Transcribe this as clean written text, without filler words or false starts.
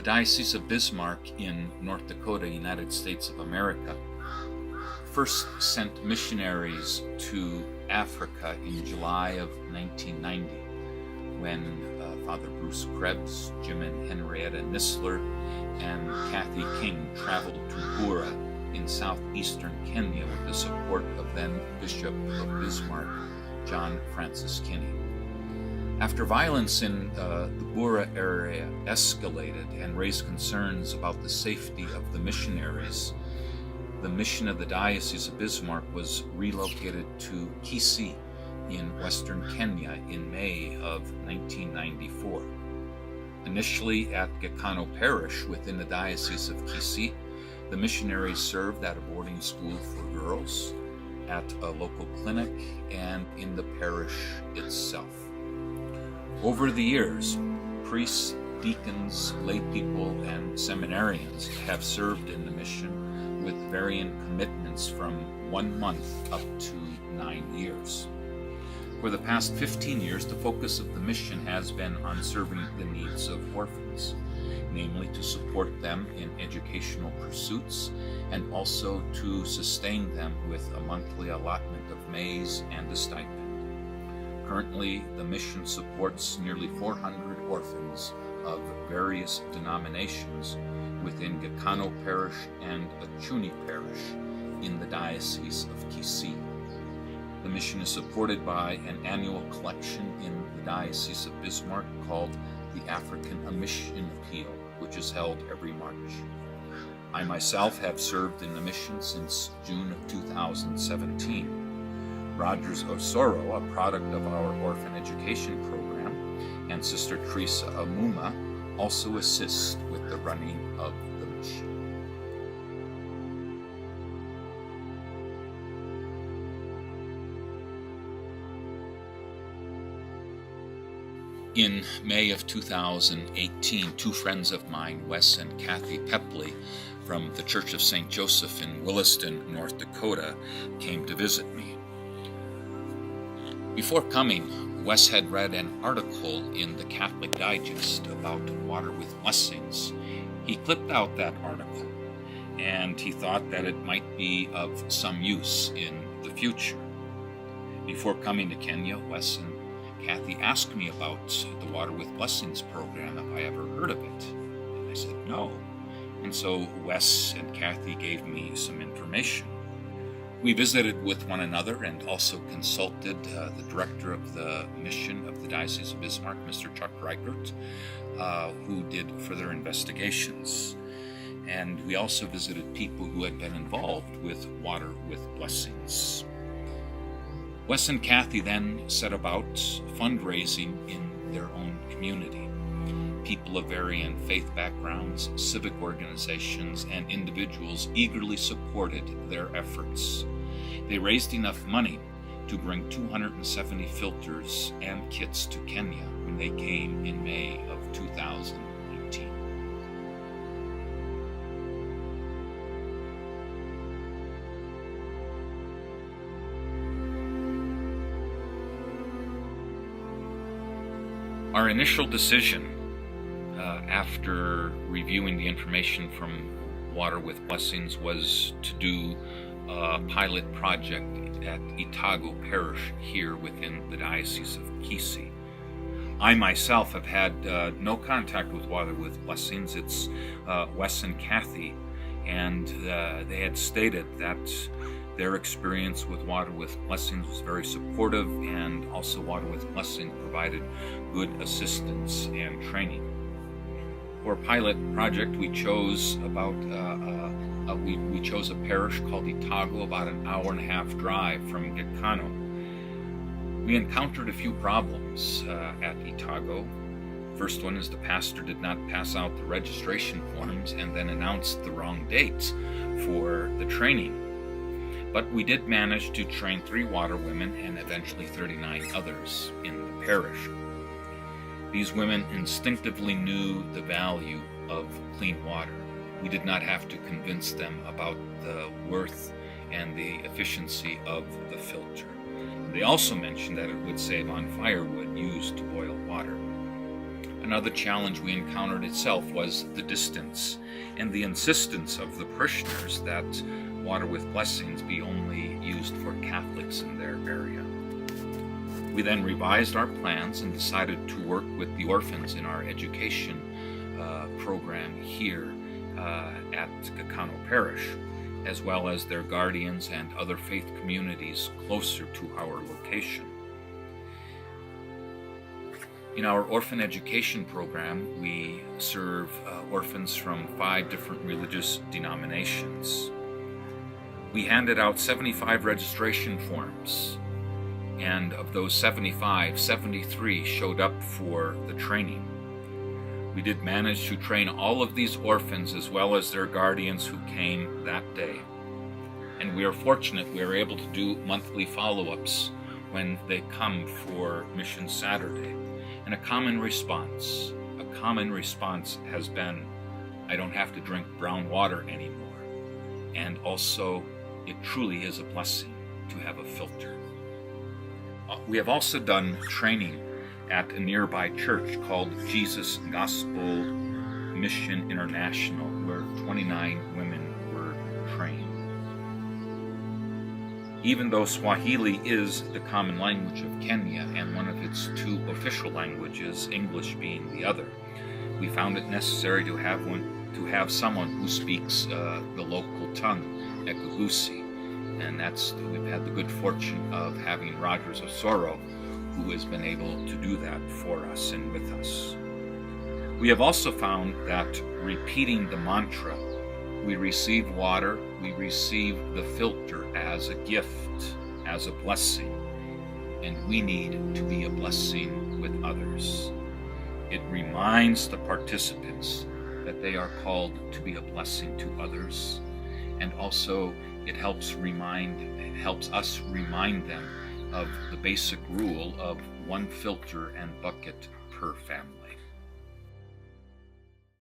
The Diocese of Bismarck in North Dakota, United States of America, first sent missionaries to Africa in July of 1990 when Father Bruce Krebs, Jim and Henrietta Nisler, and Kathy King traveled to Bura in southeastern Kenya with the support of then Bishop of Bismarck, John Francis Kinney. After violence in the Bura area escalated and raised concerns about the safety of the missionaries, the mission of the Diocese of Bismarck was relocated to Kisii in western Kenya in May of 1994. Initially at Gekano Parish within the Diocese of Kisii, the missionaries served at a boarding school for girls, at a local clinic, and in the parish itself. Over the years, priests, deacons, lay people, and seminarians have served in the mission with varying commitments from 1 month up to 9 years. For the past 15 years, the focus of the mission has been on serving the needs of orphans, namely to support them in educational pursuits and also to sustain them with a monthly allotment of maize and a stipend. Currently, the mission supports nearly 400 orphans of various denominations within Gekano Parish and Achuni Parish in the Diocese of Kisii. The mission is supported by an annual collection in the Diocese of Bismarck called the African Mission Appeal, which is held every March. I myself have served in the mission since June of 2017. Rogers Osoro, a product of our orphan education program, and Sister Teresa Amuma also assist with the running of the mission. In May of 2018, two friends of mine, Wes and Kathy Pepley, from the Church of St. Joseph in Williston, North Dakota, came to visit me. Before coming, Wes had read an article in the Catholic Digest about water with blessings. He clipped out that article, and he thought that it might be of some use in the future. Before coming to Kenya, Wes and Kathy asked me about the Water with Blessings program, if I ever heard of it. And I said no. And so Wes and Kathy gave me some information. We visited with one another and also consulted the director of the mission of the Diocese of Bismarck, Mr. Chuck Reichert, who did further investigations. And we also visited people who had been involved with Water with Blessings. Wes and Kathy then set about fundraising in their own community. People of varying faith backgrounds, civic organizations, and individuals eagerly supported their efforts. They raised enough money to bring 270 filters and kits to Kenya when they came in May of 2019. Our initial decision after reviewing the information from Water with Blessings was to do a pilot project at Itago Parish here within the Diocese of Kisii. I myself have had no contact with Water with Blessings. It's Wes and Kathy, and they had stated that their experience with Water with Blessings was very supportive, and also Water with Blessings provided good assistance and training. For a pilot project, we chose we chose a parish called Itago, about an hour-and-a-half drive from Gekano. We encountered a few problems at Itago. First one is the pastor did not pass out the registration forms and then announced the wrong dates for the training. But we did manage to train 3 water women and eventually 39 others in the parish. These women instinctively knew the value of clean water. We did not have to convince them about the worth and the efficiency of the filter. They also mentioned that it would save on firewood used to boil water. Another challenge we encountered itself was the distance and the insistence of the parishioners that water with blessings be only used for Catholics in their area. We then revised our plans and decided to work with the orphans in our education program here at Gacano Parish, as well as their guardians and other faith communities closer to our location. In our orphan education program, we serve orphans from 5 different religious denominations. We handed out 75 registration forms, and of those 75, 73 showed up for the training. We did manage to train all of these orphans as well as their guardians who came that day. And we are fortunate we are able to do monthly follow-ups when they come for Mission Saturday. And a common response has been, I don't have to drink brown water anymore. And also, it truly is a blessing to have a filter. We have also done training at a nearby church called Jesus Gospel Mission International, where 29 women were trained. Even though Swahili is the common language of Kenya and one of its 2 official languages, English being the other, we found it necessary to have someone who speaks the local tongue, Egugusi, and we've had the good fortune of having Rogers Osoro, who has been able to do that for us and with us. We have also found that repeating the mantra, we receive water, we receive the filter, as a gift, as a blessing, and we need to be a blessing with others. It reminds the participants that they are called to be a blessing to others, and also it helps us remind them of the basic rule of 1 filter and bucket per family.